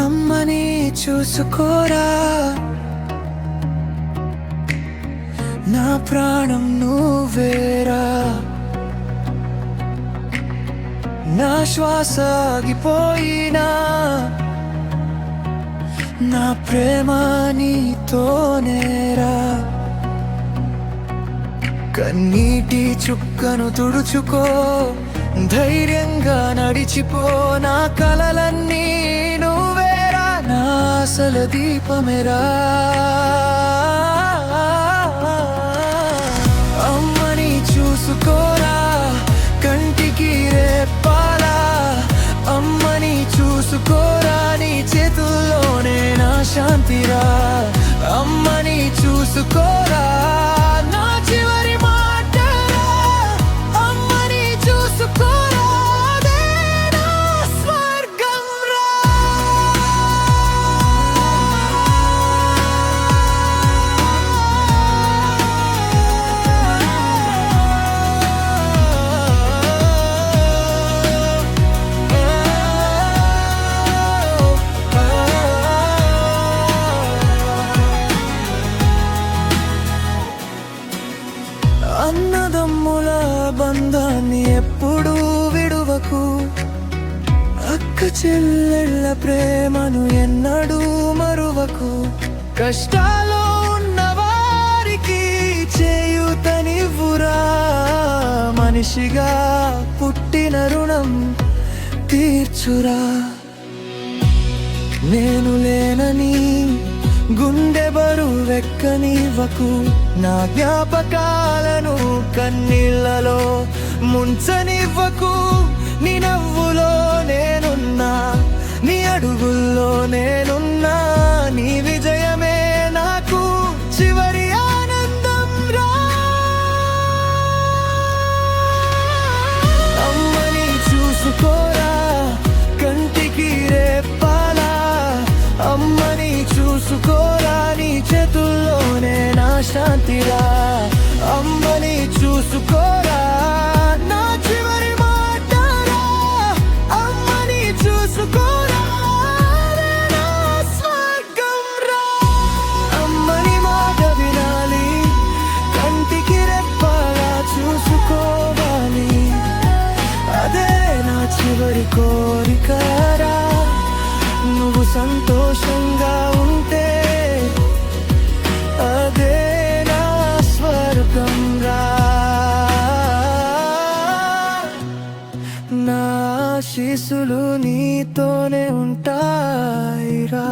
అమ్మని చూసుకోరా, నా ప్రాణం నువ్వేరా, నా శ్వాస ఆగిపోయినా నా ప్రేమ నీతోనేరా. కన్నీటి చుక్కను తుడుచుకో, ధైర్యంగా నడిచిపో, నా కలలన్నీ నువ్వేరా, నా ఆశల దీపమేరా. అమ్మని చూసుకోరా, కంటికి రెప్పాలా, అమ్మని చూసుకోరా, నీ చేతుల్లోనే నా శాంతిరా. అమ్మని చూసుకోరా, నా చివరి మాటరా, అమ్మని చూసుకోరా, అదే నా స్వర్గం రా. అన్నదమ్ముల బంధాన్ని ఎప్పుడూ విడువకు, అక్క చెల్లెళ్ళ ప్రేమను ఎన్నడూ మరువకు. కష్టాల్లో ఉన్నవారికి చేయూతనివ్వురా, మనిషిగా పుట్టిన రుణం తీర్చురా. నేను లేనని గుండె బరువెక్కనివ్వకు, నా జ్ఞాపకాలను కన్నీళ్లలో ముంచనివ్వకు. నీ నవ్వులో నేనున్నా, నీ అడుగుల్లో నేనున్నా, నీ విజయమే నాకు చివరి ఆనందం రా. అమ్మని చూసుకోరా, కంటికి రెప్పాలా, అమ్మని చూసుకోరా, నీ చేతుల్లోనే నా శాంతిరా. అమ్మని చూసుకోరా, నా చివరి మాటరా, అమ్మని చూసుకోరా, అదే నా స్వర్గం రా. అమ్మని మాట వినాలి, కంటికి రెప్పాలా చూసుకోవాలి, అదే నా చివరి కోరికరా. నువ్వు సంతోషంగా ఉంటే అదే నా స్వర్గం రా. నా ఆశీస్సులు నీతోనే ఉంటాయిరా.